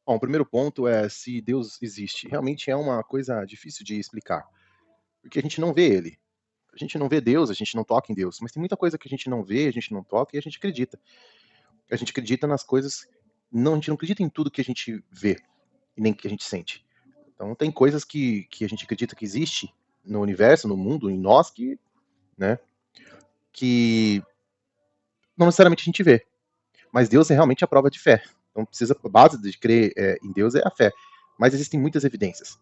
Bom, o primeiro ponto é se Deus existe. Realmente é uma coisa difícil de explicar, porque a gente não vê ele. A gente não vê Deus, a gente não toca em Deus, mas tem muita coisa que a gente não vê, a gente não toca e a gente acredita. A gente acredita nas coisas, não, a gente não acredita em tudo que a gente vê e nem que a gente sente. Então tem coisas que a gente acredita que existe no universo, no mundo, em nós, né, que não necessariamente a gente vê. Mas Deus é realmente a prova de fé. Então a base de crer em Deus é a fé. Mas existem muitas evidências,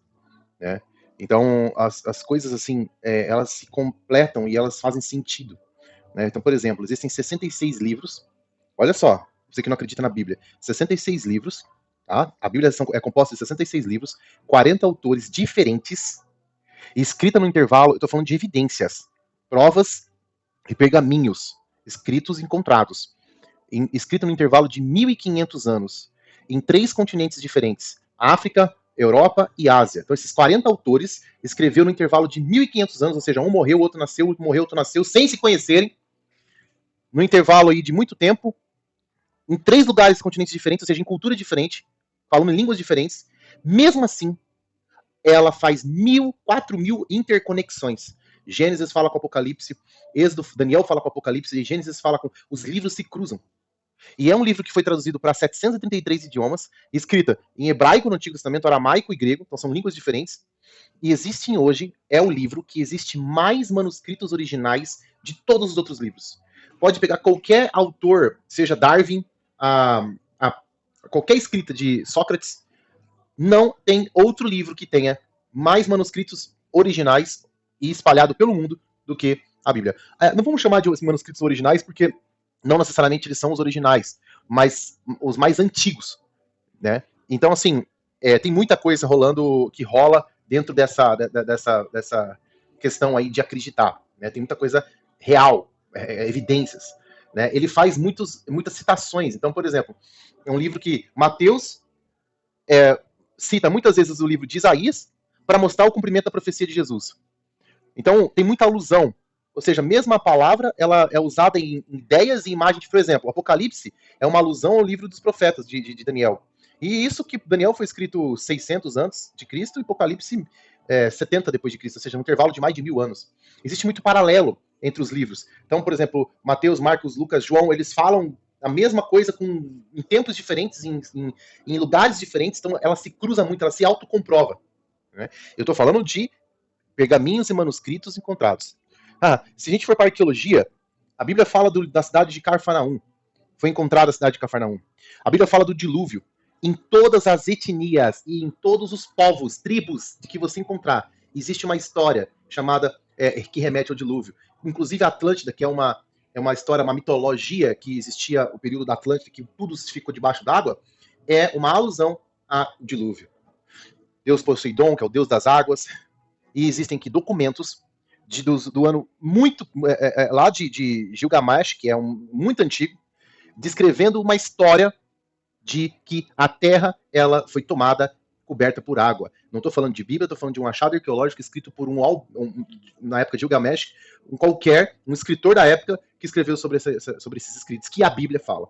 né? Então as coisas assim, elas se completam e elas fazem sentido, né? Então, por exemplo, existem 66 livros. Olha só, você que não acredita na Bíblia, 66 livros, tá? A Bíblia é composta de 66 livros, 40 autores diferentes, escrita no intervalo, eu estou falando de evidências, provas e pergaminhos escritos e encontrados, escrita no intervalo de 1.500 anos, em 3 continentes diferentes, África, Europa e Ásia. Então, esses 40 autores escreveram no intervalo de 1.500 anos, ou seja, um morreu, outro nasceu, sem se conhecerem, no intervalo aí de muito tempo, em 3 lugares, continentes diferentes, ou seja, em cultura diferente, falando em línguas diferentes. Mesmo assim, ela faz 4.000 interconexões. Gênesis fala com Apocalipse, Êxodo, Daniel fala com Apocalipse, e Gênesis fala com... Os livros se cruzam. E é um livro que foi traduzido para 733 idiomas, escrita em hebraico no Antigo Testamento, aramaico e grego, então são línguas diferentes. E existem hoje, é o livro que existe mais manuscritos originais de todos os outros livros. Pode pegar qualquer autor, seja Darwin, qualquer escrita de Sócrates, não tem outro livro que tenha mais manuscritos originais e espalhado pelo mundo do que a Bíblia. Não vamos chamar de manuscritos originais porque não necessariamente eles são os originais, mas os mais antigos, né? Então, assim, tem muita coisa rolando, que rola dentro dessa questão aí de acreditar, né? Tem muita coisa real, evidências, né? Ele faz muitas citações. Então, por exemplo, é um livro que Mateus cita muitas vezes o livro de Isaías para mostrar o cumprimento da profecia de Jesus. Então, tem muita alusão. Ou seja, mesmo a palavra, ela é usada em ideias e imagens. Por exemplo, Apocalipse é uma alusão ao livro dos profetas de Daniel. E isso que Daniel foi escrito 600 antes de Cristo e Apocalipse 70 depois de Cristo, ou seja, um intervalo de mais de 1000 anos. Existe muito paralelo entre os livros. Então, por exemplo, Mateus, Marcos, Lucas, João, eles falam a mesma coisa em tempos diferentes, em lugares diferentes, então ela se cruza muito, ela se autocomprova. Né? Eu estou falando de pergaminhos e manuscritos encontrados. Se a gente for para a arqueologia, a Bíblia fala da cidade de Cafarnaum. Foi encontrada a cidade de Cafarnaum. A Bíblia fala do dilúvio. Em todas as etnias e em todos os povos, tribos de que você encontrar, existe uma história chamada que remete ao dilúvio. Inclusive a Atlântida, que é uma história, uma mitologia que existia o período da Atlântida, que tudo ficou debaixo d'água, é uma alusão ao dilúvio. Deus Poseidon, que é o deus das águas, e existem aqui documentos do ano muito lá de Gilgamesh, que é muito antigo, descrevendo uma história de que a Terra ela foi tomada, coberta por água. Não estou falando de Bíblia, estou falando de um achado arqueológico escrito por na época de Gilgamesh, um escritor da época que escreveu sobre esses escritos, que a Bíblia fala.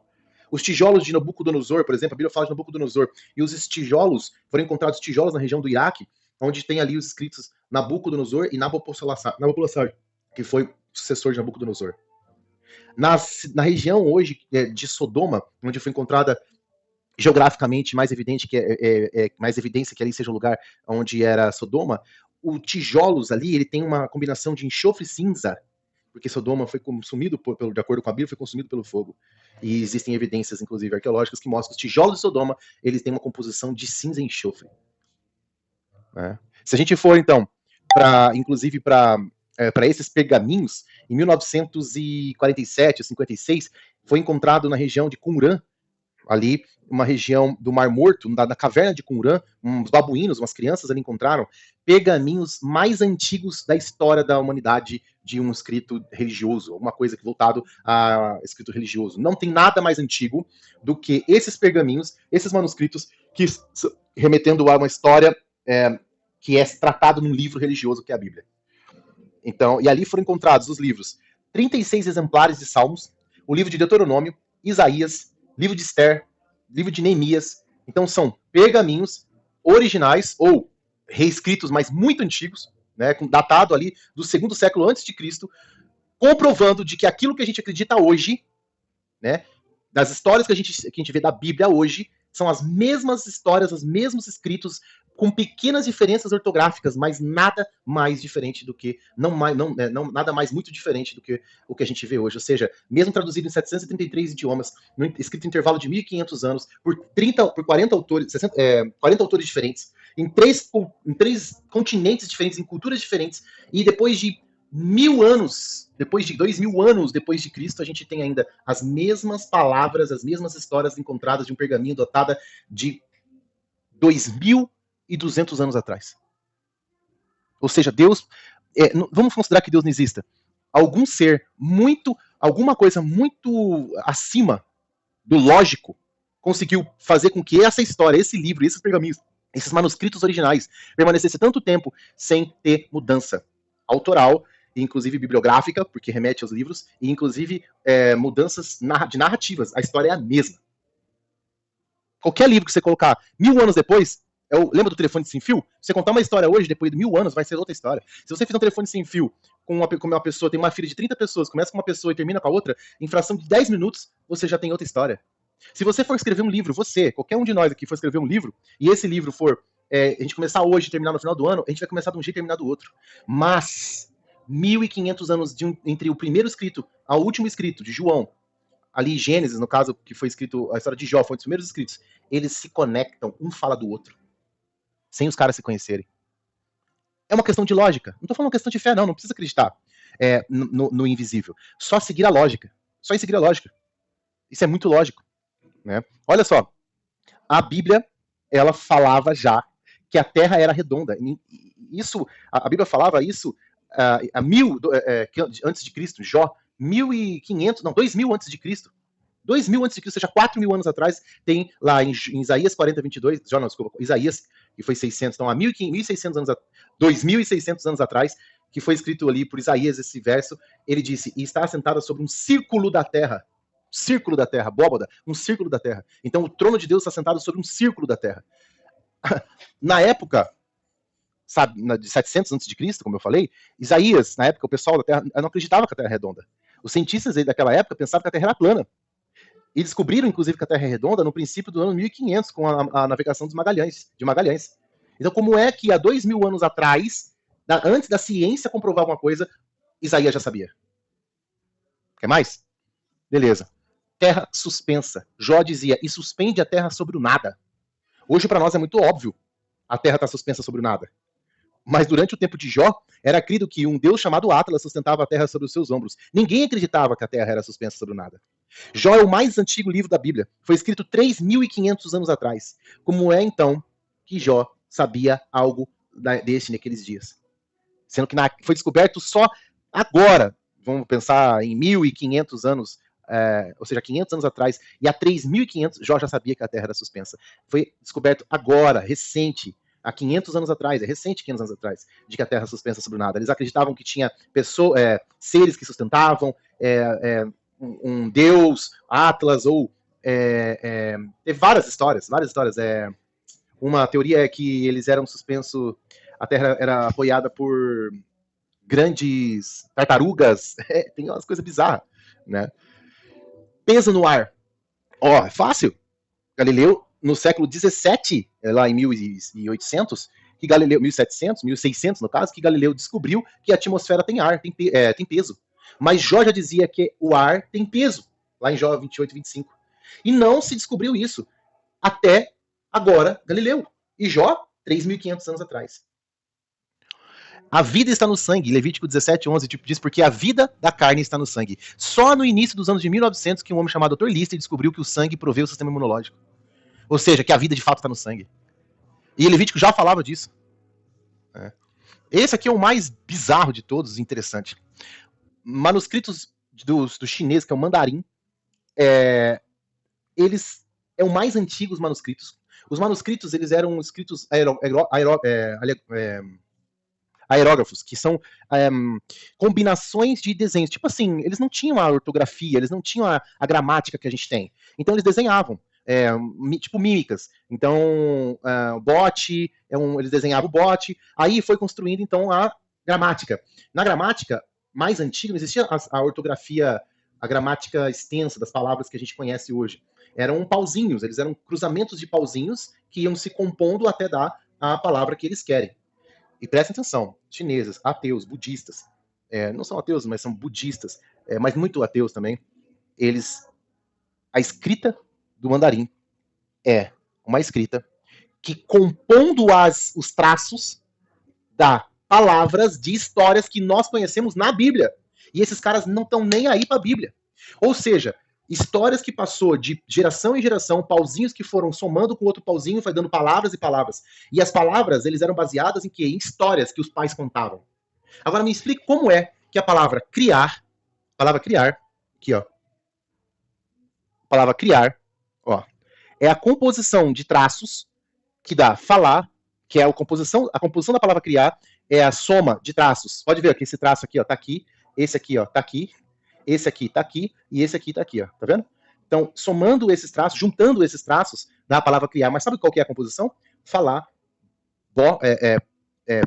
Os tijolos de Nabucodonosor, por exemplo, a Bíblia fala de Nabucodonosor, e os tijolos, foram encontrados tijolos na região do Iraque, onde tem ali os escritos Nabucodonosor e Nabopolassar, que foi sucessor de Nabucodonosor. Na região hoje de Sodoma, onde foi encontrada geograficamente mais evidente mais evidência que ali seja o lugar onde era Sodoma, o tijolos ali ele tem uma combinação de enxofre e cinza, porque Sodoma foi consumido, de acordo com a Bíblia, foi consumido pelo fogo. E existem evidências, inclusive arqueológicas, que mostram que os tijolos de Sodoma eles têm uma composição de cinza e enxofre. Né? Se a gente for, então, inclusive para esses pergaminhos, em 1947 ou 56, foi encontrado na região de Qumran, ali, uma região do Mar Morto, da caverna de Qumran, uns babuínos, umas crianças ali encontraram pergaminhos mais antigos da história da humanidade de um escrito religioso, alguma coisa voltado a escrito religioso. Não tem nada mais antigo do que esses pergaminhos, esses manuscritos, que remetendo a uma história que é tratado num livro religioso que é a Bíblia. Então, e ali foram encontrados os livros 36 exemplares de Salmos, o livro de Deuteronômio, Isaías, livro de Esther, livro de Neemias, Então são pergaminhos originais ou reescritos, mas muito antigos, né, datado ali do 2º século antes de Cristo, comprovando de que aquilo que a gente acredita hoje, né, das histórias que a gente vê da Bíblia hoje, são as mesmas histórias, os mesmos escritos, com pequenas diferenças ortográficas, mas nada mais diferente do que, nada mais muito diferente do que o que a gente vê hoje. Ou seja, mesmo traduzido em 733 idiomas, escrito em intervalo de 1.500 anos, por 40 autores, 40 autores diferentes, em três continentes diferentes, em culturas diferentes, e depois de 1.000 anos, depois de 2.000 anos depois de Cristo, a gente tem ainda as mesmas palavras, as mesmas histórias encontradas de um pergaminho datada de 2.200 anos atrás. Ou seja, Deus, vamos considerar que Deus não exista. Algum ser alguma coisa muito acima do lógico conseguiu fazer com que essa história, esse livro, esses pergaminhos, esses manuscritos originais permanecessem tanto tempo sem ter mudança autoral, inclusive bibliográfica, porque remete aos livros, e inclusive mudanças de narrativas. A história é a mesma. Qualquer livro que você colocar 1.000 anos depois, lembra do telefone sem fio? Se você contar uma história hoje, depois de 1.000 anos, vai ser outra história. Se você fizer um telefone sem fio com uma pessoa, tem uma fila de 30 pessoas, começa com uma pessoa e termina com a outra, em fração de 10 minutos, você já tem outra história. Se você for escrever um livro, qualquer um de nós aqui for escrever um livro, e esse livro for a gente começar hoje e terminar no final do ano, a gente vai começar de um jeito e terminar do outro. Mas 1.500 anos entre o primeiro escrito ao último escrito, de João, ali Gênesis, no caso, que foi escrito, a história de Jó, foi um dos primeiros escritos, eles se conectam, um fala do outro, sem os caras se conhecerem. É uma questão de lógica. Não tô falando uma questão de fé, não precisa acreditar no invisível. Só seguir a lógica. Só seguir a lógica. Isso é muito lógico. Né? Olha só, a Bíblia, ela falava já que a Terra era redonda. Isso, a Bíblia falava isso antes de Cristo, Jó, 1.500, não, 2.000 antes de Cristo. 2.000 antes de Cristo, ou seja, 4.000 anos atrás, tem lá em Isaías 40:22, Jó não, desculpa, Isaías, que foi 600, então há 1.600 anos, 2.600 anos atrás, que foi escrito ali por Isaías esse verso, ele disse, e está assentada sobre um círculo da terra, bóbada, um círculo da terra. Então o trono de Deus está sentado sobre um círculo da terra. Na época, sabe, de 700 a.C., como eu falei, Isaías, na época, o pessoal da Terra não acreditava que a Terra era redonda. Os cientistas daquela época pensavam que a Terra era plana. E descobriram, inclusive, que a Terra é redonda no princípio do ano 1500, com a navegação de Magalhães. Então, como é que há 2.000 anos atrás, antes da ciência comprovar alguma coisa, Isaías já sabia? Quer mais? Beleza. Terra suspensa. Jó dizia, e suspende a Terra sobre o nada. Hoje, para nós, é muito óbvio. A Terra está suspensa sobre o nada. Mas durante o tempo de Jó, era crido que um deus chamado Atlas sustentava a Terra sobre os seus ombros. Ninguém acreditava que a Terra era suspensa sobre o nada. Jó é o mais antigo livro da Bíblia. Foi escrito 3.500 anos atrás. Como é, então, que Jó sabia algo desse naqueles dias? Sendo que foi descoberto só agora. Vamos pensar em 1.500 anos, ou seja, 500 anos atrás. E há 3.500, Jó já sabia que a Terra era suspensa. Foi descoberto agora, recente. Há 500 anos atrás, é recente 500 anos atrás, de que a Terra suspensa sobre o nada. Eles acreditavam que tinha seres que sustentavam, um deus, Atlas, ou teve várias histórias. Uma teoria é que eles eram suspensos, a Terra era apoiada por grandes tartarugas, tem umas coisas bizarras, né? Peso no ar. É fácil. Galileu, no século XVII, lá em 1800, que Galileu, 1700, 1600 no caso, que Galileu descobriu que a atmosfera tem ar, tem peso. Mas Jó já dizia que o ar tem peso, lá em Jó 28, 25. E não se descobriu isso até agora, Galileu. E Jó, 3.500 anos atrás. A vida está no sangue. Levítico 17:11 diz porque a vida da carne está no sangue. Só no início dos anos de 1900 que um homem chamado Dr. Lister descobriu que o sangue provê o sistema imunológico. Ou seja, que a vida de fato está no sangue. E Levítico já falava disso. Esse aqui é o mais bizarro de todos, interessante. Manuscritos do chinês, que é o mandarim, eles é o mais antigo dos manuscritos. Os manuscritos, eles eram escritos aerógrafos, que são combinações de desenhos. Tipo assim, eles não tinham a ortografia, eles não tinham a gramática que a gente tem. Então eles desenhavam. tipo mímicas. Então, bot, eles desenhavam o bot, aí foi construindo, então, a gramática. Na gramática mais antiga, não existia a ortografia, a gramática extensa das palavras que a gente conhece hoje. Eram pauzinhos, eles eram cruzamentos de pauzinhos que iam se compondo até dar a palavra que eles querem. E prestem atenção, chineses, ateus, budistas, não são ateus, mas são budistas, mas muito ateus também, a escrita do mandarim é uma escrita que, compondo os traços, dá palavras de histórias que nós conhecemos na Bíblia. E esses caras não estão nem aí para a Bíblia. Ou seja, histórias que passou de geração em geração, pauzinhos que foram somando com outro pauzinho, foi dando palavras e palavras. E as palavras, eles eram baseadas em quê? Em histórias que os pais contavam. Agora me explique como é que a palavra criar, aqui ó, a palavra criar, ó, é a composição de traços que dá falar, que é a composição da palavra criar é a soma de traços. Pode ver que esse traço aqui, ó, tá aqui, esse aqui, ó, tá aqui, esse aqui tá aqui e esse aqui tá aqui, ó. Tá vendo? Então, somando esses traços, juntando esses traços, dá a palavra criar. Mas sabe qual que é a composição? Falar,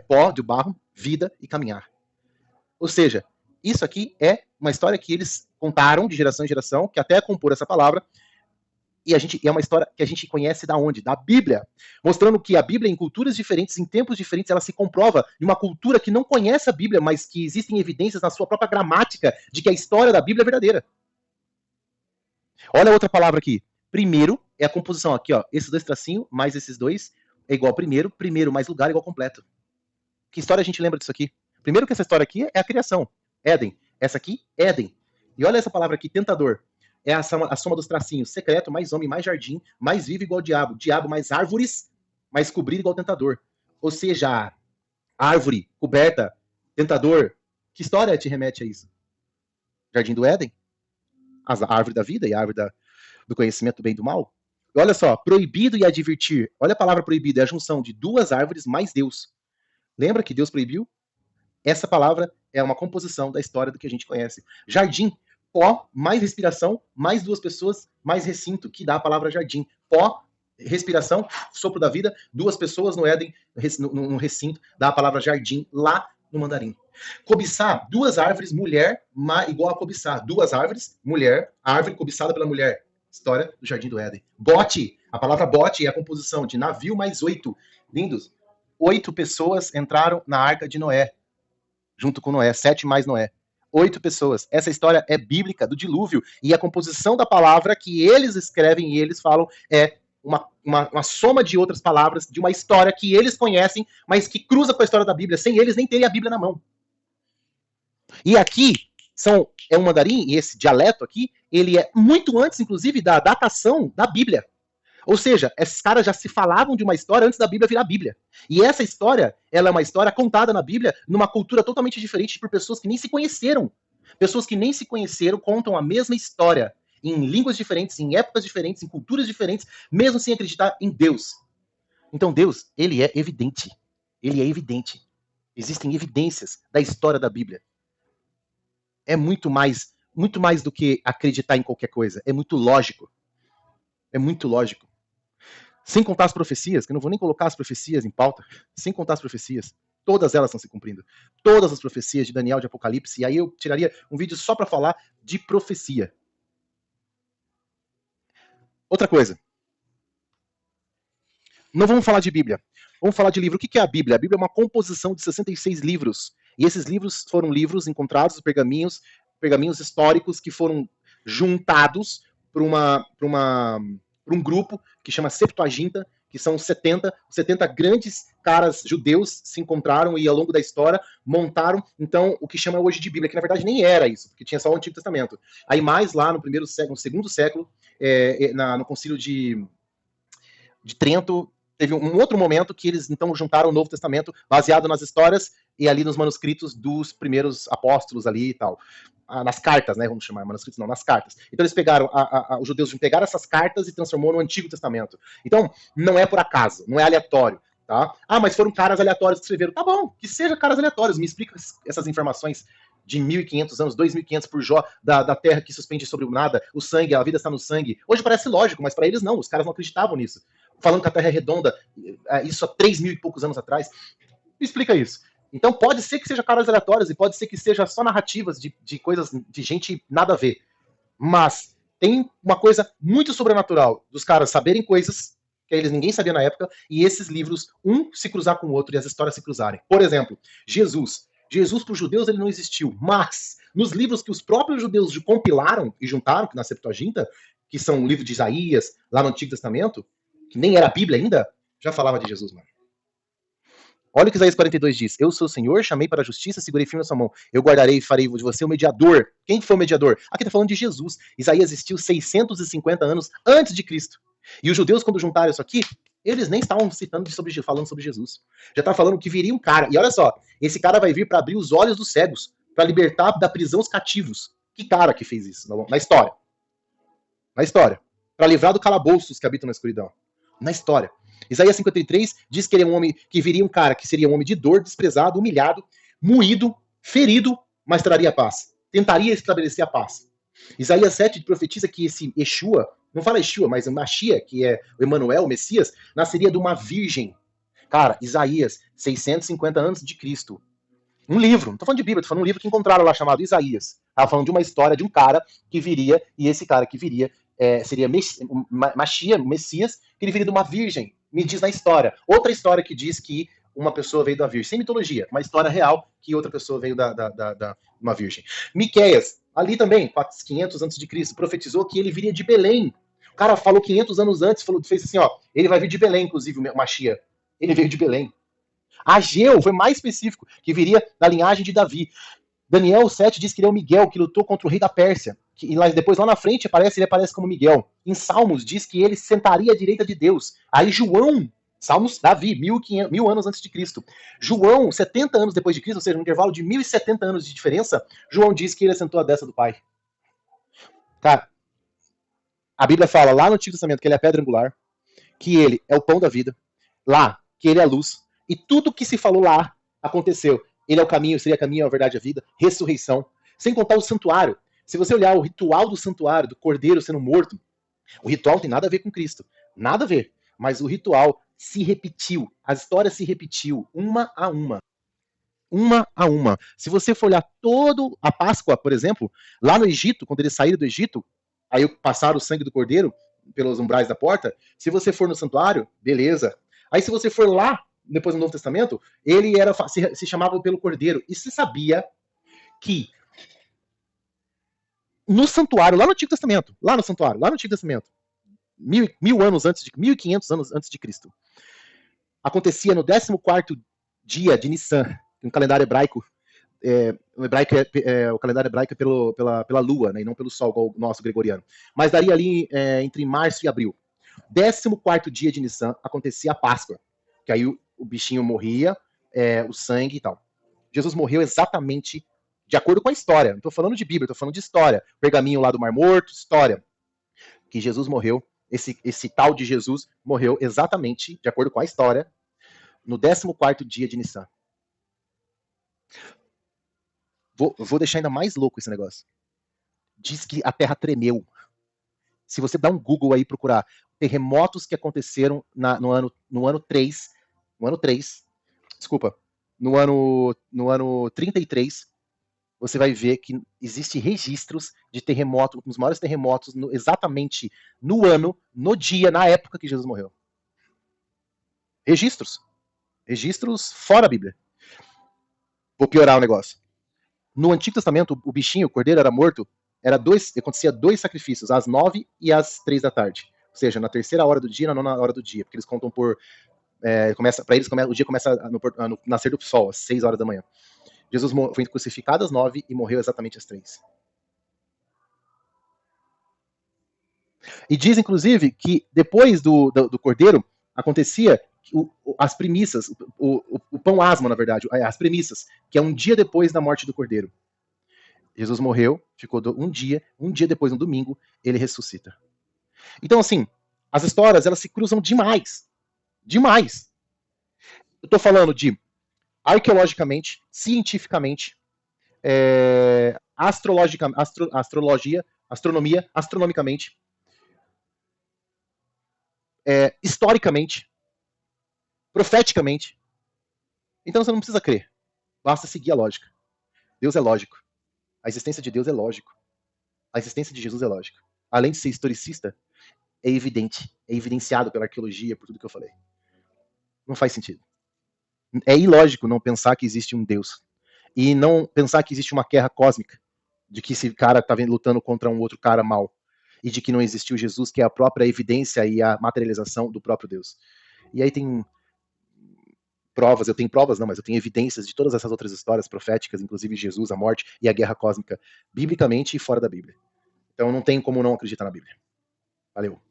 pó de barro, vida e caminhar. Ou seja, isso aqui é uma história que eles contaram de geração em geração, que até compor essa palavra, e é uma história que a gente conhece da onde? Da Bíblia. Mostrando que a Bíblia, em culturas diferentes, em tempos diferentes, ela se comprova em uma cultura que não conhece a Bíblia, mas que existem evidências na sua própria gramática de que a história da Bíblia é verdadeira. Olha a outra palavra aqui. Primeiro é a composição aqui, ó. Esses dois tracinhos mais esses dois é igual a primeiro. Primeiro mais lugar é igual a completo. Que história a gente lembra disso aqui? Primeiro que essa história aqui é a criação. Éden. Essa aqui, Éden. E olha essa palavra aqui, tentador. É a soma dos tracinhos. Secreto, mais homem, mais jardim, mais vivo igual diabo. Diabo mais árvores, mais cobrido igual tentador. Ou seja, árvore, coberta, tentador. Que história te remete a isso? Jardim do Éden? A árvore da vida e a árvore do conhecimento do bem e do mal? E olha só, proibido e advertir. Olha a palavra proibido, é a junção de duas árvores mais Deus. Lembra que Deus proibiu? Essa palavra é uma composição da história do que a gente conhece. Jardim, pó, mais respiração, mais duas pessoas, mais recinto, que dá a palavra jardim. Pó, respiração, sopro da vida, duas pessoas no Éden, no recinto, dá a palavra jardim, lá no mandarim. Cobiçar, duas árvores, mulher, igual a cobiçar. Duas árvores, mulher, árvore cobiçada pela mulher. História do Jardim do Éden. Bote, a palavra bote é a composição de navio mais 8. Lindos. 8 pessoas entraram na arca de Noé, junto com Noé, 7 mais Noé. 8 pessoas. Essa história é bíblica, do dilúvio, e a composição da palavra que eles escrevem e eles falam é uma soma de outras palavras, de uma história que eles conhecem, mas que cruza com a história da Bíblia, sem eles nem terem a Bíblia na mão. E aqui é um mandarim, e esse dialeto aqui, ele é muito antes, inclusive, da datação da Bíblia. Ou seja, esses caras já se falavam de uma história antes da Bíblia virar Bíblia. E essa história, ela é uma história contada na Bíblia numa cultura totalmente diferente por pessoas que nem se conheceram. Pessoas que nem se conheceram contam a mesma história em línguas diferentes, em épocas diferentes, em culturas diferentes, mesmo sem acreditar em Deus. Então Deus, ele é evidente. Ele é evidente. Existem evidências da história da Bíblia. É muito mais do que acreditar em qualquer coisa. É muito lógico. É muito lógico. Sem contar as profecias, que eu não vou nem colocar as profecias em pauta, sem contar as profecias, todas elas estão se cumprindo. Todas as profecias de Daniel, de Apocalipse, e aí eu tiraria um vídeo só para falar de profecia. Outra coisa. Não vamos falar de Bíblia. Vamos falar de livro. O que é a Bíblia? A Bíblia é uma composição de 66 livros. E esses livros foram livros encontrados, pergaminhos históricos que foram juntados por um grupo que chama Septuaginta, que são 70 grandes caras judeus se encontraram e ao longo da história montaram, então, o que chama hoje de Bíblia, que na verdade nem era isso, porque tinha só o Antigo Testamento. Aí mais lá no primeiro século, no segundo século, no concílio de Trento, teve um outro momento que eles então juntaram o Novo Testamento baseado nas histórias e ali nos manuscritos dos primeiros apóstolos ali e tal. Nas cartas, né? Vamos chamar manuscritos, não, nas cartas. Então eles pegaram, os judeus pegaram essas cartas e transformou no Antigo Testamento. Então, não é por acaso, não é aleatório, tá? Ah, mas foram caras aleatórios que escreveram. Tá bom, que seja caras aleatórios, me explica essas informações. de 1.500 anos, 2.500 por Jó, da terra que suspende sobre o nada, o sangue, a vida está no sangue. Hoje parece lógico, mas para eles não, os caras não acreditavam nisso. Falando que a terra é redonda, isso há 3.000 e poucos anos atrás. Me explica isso. Então pode ser que seja caras aleatórias e pode ser que seja só narrativas de coisas, de gente nada a ver. Mas tem uma coisa muito sobrenatural dos caras saberem coisas que eles ninguém sabia na época, e esses livros, um se cruzar com o outro e as histórias se cruzarem. Por exemplo, Jesus. Jesus para os judeus ele não existiu, mas nos livros que os próprios judeus compilaram e juntaram, que na Septuaginta, que são o livro de Isaías, lá no Antigo Testamento, que nem era a Bíblia ainda, já falava de Jesus, mano. Olha o que Isaías 42 diz. Eu sou o Senhor, chamei para a justiça, segurei firme na sua mão. Eu guardarei e farei de você o mediador. Quem foi o mediador? Aqui está falando de Jesus. Isaías existiu 650 anos antes de Cristo. E os judeus, quando juntaram isso aqui, eles nem estavam falando sobre Jesus. Já está falando que viria um cara. E olha só, esse cara vai vir para abrir os olhos dos cegos, para libertar da prisão os cativos. Que cara que fez isso na história? Na história. Para livrar do calabouço os que habitam na escuridão. Na história. Isaías 53 diz que ele é um homem, que viria um cara que seria um homem de dor, desprezado, humilhado, moído, ferido, mas traria paz. Tentaria estabelecer a paz. Isaías 7 profetiza que esse Yeshua, não fala Yeshua, mas o Mashiach, que é o Emanuel, o Messias, nasceria de uma virgem. Cara, Isaías, 650 anos de Cristo. Um livro, não tô falando de Bíblia, tô falando de um livro que encontraram lá chamado Isaías. Tava falando de uma história de um cara que viria, e esse cara que viria seria Mashiach, Messias, que ele viria de uma virgem. Me diz na história. Outra história que diz que uma pessoa veio da virgem. Sem mitologia, uma história real que outra pessoa veio da uma virgem. Miqueias, ali também, 500 antes de Cristo, profetizou que ele viria de Belém. O cara falou 500 anos antes, fez assim, ó, ele vai vir de Belém, inclusive, o Mashiach. Ele veio de Belém. Ageu foi mais específico, que viria da linhagem de Davi. Daniel 7 diz que ele é o Miguel, que lutou contra o rei da Pérsia. E depois, lá na frente, ele aparece como Miguel. Em Salmos, diz que ele sentaria à direita de Deus. Aí João, Salmos, Davi, 1.000 anos antes de Cristo. João, 70 anos depois de Cristo, ou seja, um intervalo de 1.070 anos de diferença, João diz que ele assentou à destra do Pai. Cara, a Bíblia fala lá no Antigo Testamento que ele é a pedra angular, que ele é o pão da vida, lá, que ele é a luz. E tudo que se falou lá aconteceu. Ele é o caminho, seria caminho, a verdade, a vida, ressurreição. Sem contar o santuário. Se você olhar o ritual do santuário, do cordeiro sendo morto, o ritual não tem nada a ver com Cristo. Nada a ver. Mas o ritual se repetiu. A história se repetiu, uma a uma. Uma a uma. Se você for olhar toda a Páscoa, por exemplo, lá no Egito, quando eles saíram do Egito, aí passaram o sangue do cordeiro pelos umbrais da porta. Se você for no santuário, beleza. Aí se você for lá, depois no Novo Testamento, ele se chamava pelo cordeiro. E você sabia que no santuário, lá no Antigo Testamento, lá no Antigo Testamento, 1.500 anos antes de Cristo, acontecia no 14º dia de Nissan, um calendário hebraico, o calendário hebraico é pela lua, né, e não pelo sol, igual o nosso gregoriano. Mas daria ali entre março e abril. 14º dia de Nissan acontecia a Páscoa, que aí o bichinho morria, o sangue e tal. Jesus morreu exatamente de acordo com a história. Não estou falando de Bíblia, estou falando de história. Pergaminho lá do Mar Morto, história. Que Jesus morreu, esse tal de Jesus morreu exatamente, de acordo com a história, no 14º dia de Nissan. Vou deixar ainda mais louco esse negócio. Diz que a Terra tremeu. Se você dá um Google aí e procurar terremotos que aconteceram no ano 3, no ano 33, você vai ver que existem registros de terremotos, os maiores terremotos, exatamente no ano, no dia, na época que Jesus morreu. Registros fora a Bíblia. Vou piorar o negócio. No Antigo Testamento, o bichinho, o cordeiro, era morto, acontecia 2 sacrifícios, às 9 e às 3 da tarde. Ou seja, na terceira hora do dia e na 9ª hora do dia, porque eles contam por... o dia começa no nascer do sol, às 6 horas da manhã. Jesus foi crucificado às 9 e morreu exatamente às 3. E diz, inclusive, que depois do cordeiro, acontecia as primícias, o pão asmo, na verdade, as premissas, que é um dia depois da morte do cordeiro. Jesus morreu, ficou um dia depois, no domingo, ele ressuscita. Então, assim, as histórias, elas se cruzam demais. Demais. Eu tô falando de arqueologicamente, cientificamente, astronomicamente, historicamente, profeticamente. Então você não precisa crer, basta seguir a lógica. Deus é lógico. A existência de Deus é lógico. A existência de Jesus é lógica. Além de ser historicista, é evidente, é evidenciado pela arqueologia, por tudo que eu falei. Não faz sentido. É ilógico não pensar que existe um Deus. E não pensar que existe uma guerra cósmica, de que esse cara tá lutando contra um outro cara mau. E de que não existiu Jesus, que é a própria evidência e a materialização do próprio Deus. E aí tem provas, eu tenho provas não, mas eu tenho evidências de todas essas outras histórias proféticas, inclusive Jesus, a morte e a guerra cósmica, biblicamente e fora da Bíblia. Então não tem como não acreditar na Bíblia. Valeu.